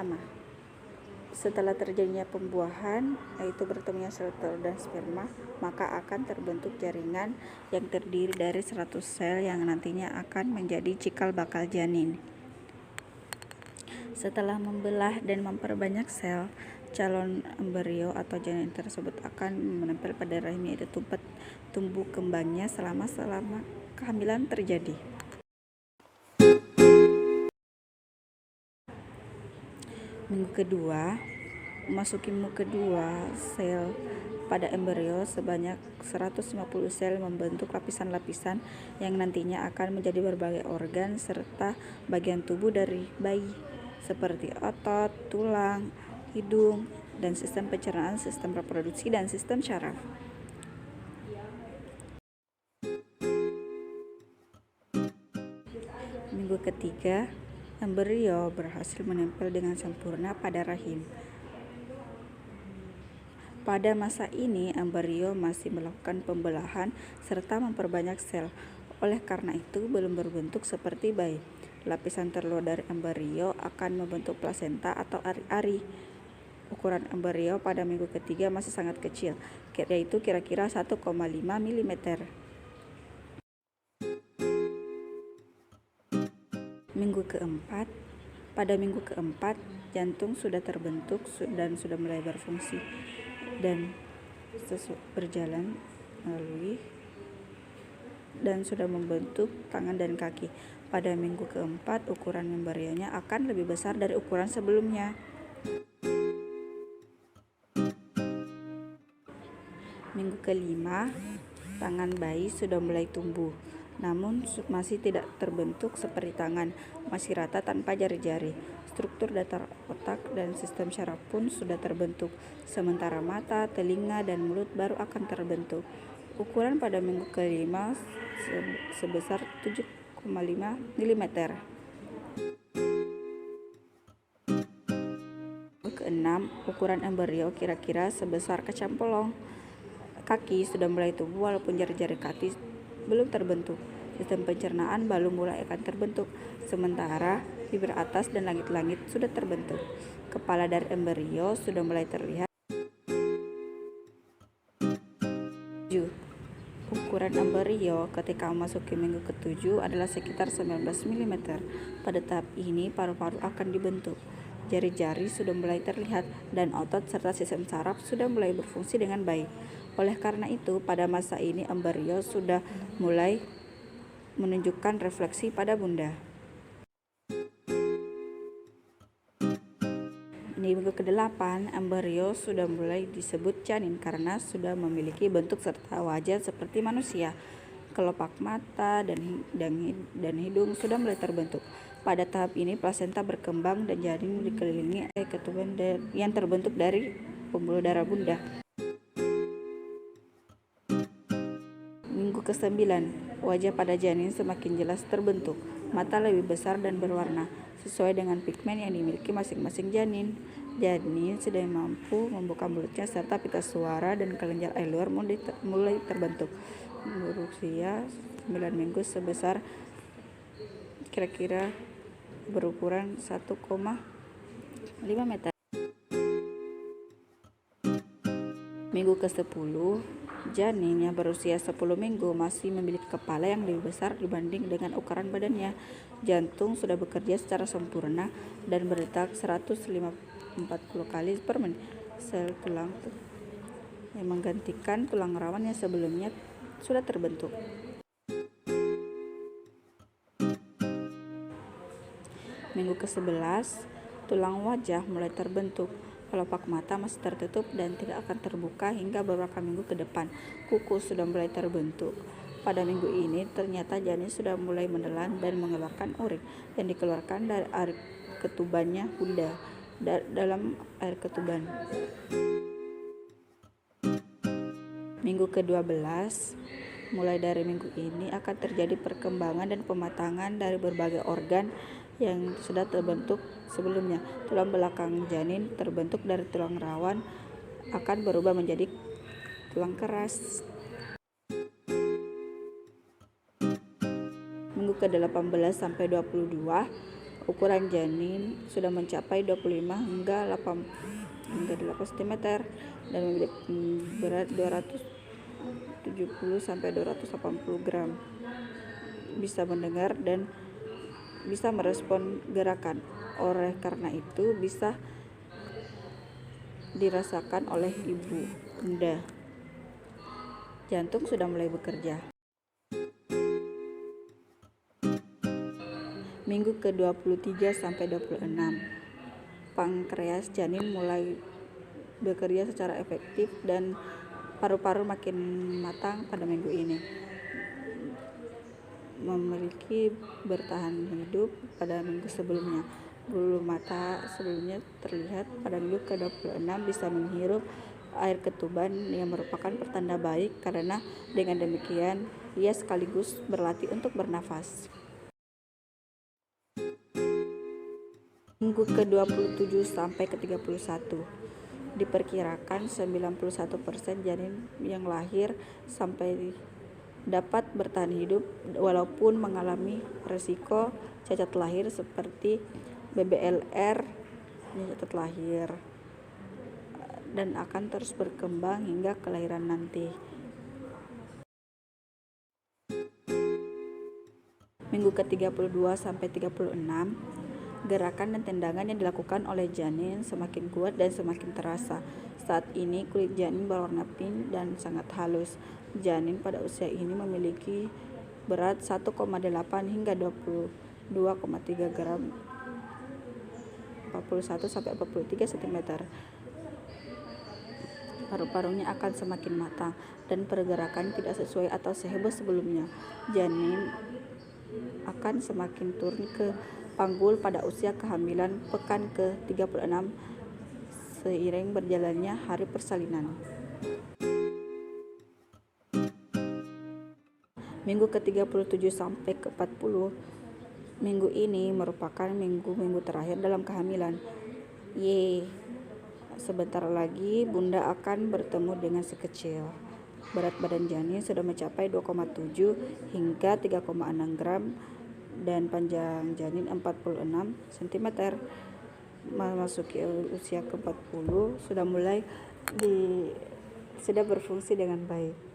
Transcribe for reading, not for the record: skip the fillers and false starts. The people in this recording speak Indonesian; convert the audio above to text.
pertama, setelah terjadinya pembuahan, yaitu bertemunya sel telur dan sperma, maka akan terbentuk jaringan yang terdiri dari 100 sel yang nantinya akan menjadi cikal bakal janin. Setelah membelah dan memperbanyak sel, calon embrio atau janin tersebut akan menempel pada rahim, yaitu tempat tumbuh kembangnya selama kehamilan terjadi. Memasuki minggu kedua, sel pada embrio sebanyak 150 sel membentuk lapisan-lapisan yang nantinya akan menjadi berbagai organ serta bagian tubuh dari bayi, seperti otot, tulang, hidung, dan sistem pencernaan, sistem reproduksi, dan sistem syaraf. Minggu ketiga, embrio berhasil menempel dengan sempurna pada rahim. Pada masa ini, embrio masih melakukan pembelahan serta memperbanyak sel. Oleh karena itu, belum berbentuk seperti bayi. Lapisan terluar dari embrio akan membentuk plasenta atau ari-ari. Ukuran embrio pada minggu ketiga masih sangat kecil, yaitu kira-kira 1,5 mm. Pada minggu keempat, jantung sudah terbentuk dan sudah mulai berfungsi dan berjalan dan sudah membentuk tangan dan kaki. Pada minggu keempat, ukuran embrionya akan lebih besar dari ukuran sebelumnya. Minggu kelima, tangan bayi sudah mulai tumbuh, namun masih tidak terbentuk seperti tangan, masih rata tanpa jari-jari. Struktur datar otak dan sistem syaraf pun sudah terbentuk, sementara mata, telinga, dan mulut baru akan terbentuk. Ukuran pada minggu kelima sebesar 7,5 mm. Minggu keenam, ukuran embrio kira-kira sebesar kacang polong. Kaki sudah mulai tumbuh walaupun jari-jari kaki belum terbentuk. Sistem pencernaan baru mulai akan terbentuk, sementara bibir atas dan langit-langit sudah terbentuk. Kepala dari embrio sudah mulai terlihat. Ukuran embrio ketika memasuki minggu ke-7 adalah sekitar 19 mm. Pada tahap ini, paru-paru akan dibentuk. Jari-jari sudah mulai terlihat dan otot serta sistem saraf sudah mulai berfungsi dengan baik. Oleh karena itu, pada masa ini embrio sudah mulai menunjukkan refleksi pada bunda. Di minggu ke-8, embrio sudah mulai disebut janin karena sudah memiliki bentuk serta wajah seperti manusia. Kelopak mata dan hidung sudah mulai terbentuk. Pada tahap ini, plasenta berkembang dan janin dikelilingi oleh ketuban yang terbentuk dari pembuluh darah bunda. Minggu ke-9, wajah pada janin semakin jelas terbentuk. Mata lebih besar dan berwarna, sesuai dengan pigmen yang dimiliki masing-masing janin. Janin sudah mampu membuka mulutnya serta pita suara dan kelenjar air luar mulai terbentuk. Berusia 9 minggu sebesar kira-kira berukuran 1,5 meter. Minggu ke-10, janin yang berusia 10 minggu masih memiliki kepala yang lebih besar dibanding dengan ukuran badannya. Jantung sudah bekerja secara sempurna dan berdetak 140 kali per menit. Sel tulang yang menggantikan tulang rawan yang sebelumnya sudah terbentuk. Minggu ke-11, tulang wajah mulai terbentuk. Kelopak mata masih tertutup dan tidak akan terbuka hingga beberapa minggu ke depan. Kuku sudah mulai terbentuk. Pada minggu ini, ternyata janin sudah mulai menelan dan mengeluarkan urin yang dikeluarkan dari air ketubannya bunda dalam air ketuban. Minggu ke-12, mulai dari minggu ini akan terjadi perkembangan dan pematangan dari berbagai organ yang sudah terbentuk sebelumnya. Tulang belakang janin terbentuk dari tulang rawan akan berubah menjadi tulang keras. Minggu ke-18 sampai 22, Ukuran janin sudah mencapai 25 hingga 8 cm dan memiliki berat 270 sampai 280 gram. Bisa mendengar dan bisa merespon gerakan. Oleh karena itu bisa dirasakan oleh ibu bunda. Jantung sudah mulai bekerja. Minggu ke-23 sampai 26. Pankreas janin mulai bekerja secara efektif dan paru-paru makin matang pada minggu ini. Memiliki bertahan hidup pada minggu sebelumnya. Bulu mata sebelumnya terlihat pada minggu ke-26 bisa menghirup air ketuban yang merupakan pertanda baik karena dengan demikian ia sekaligus berlatih untuk bernafas. Minggu ke-27 sampai ke-31. Diperkirakan 91% janin yang lahir sampai dapat bertahan hidup walaupun mengalami risiko cacat lahir seperti BBLR cacat lahir dan akan terus berkembang hingga kelahiran nanti. Minggu ke-32 sampai 36. Gerakan dan tendangan yang dilakukan oleh janin semakin kuat dan semakin terasa. Saat ini kulit janin berwarna pink dan sangat halus. Janin pada usia ini memiliki berat 1,8 hingga 22,3 gram 41 sampai 43 cm. Paru-parunya akan semakin matang dan pergerakan tidak sesuai atau seheboh sebelumnya. Janin akan semakin turun ke panggul pada usia kehamilan pekan ke-36 seiring berjalannya hari persalinan. Minggu ke-37 sampai ke-40. Minggu ini merupakan minggu terakhir dalam kehamilan. Sebentar lagi bunda akan bertemu dengan si kecil. Berat badan janin sudah mencapai 2,7 hingga 3,6 gram dan panjang janin 46 cm. Memasuki usia ke-40 sudah mulai sudah berfungsi dengan baik.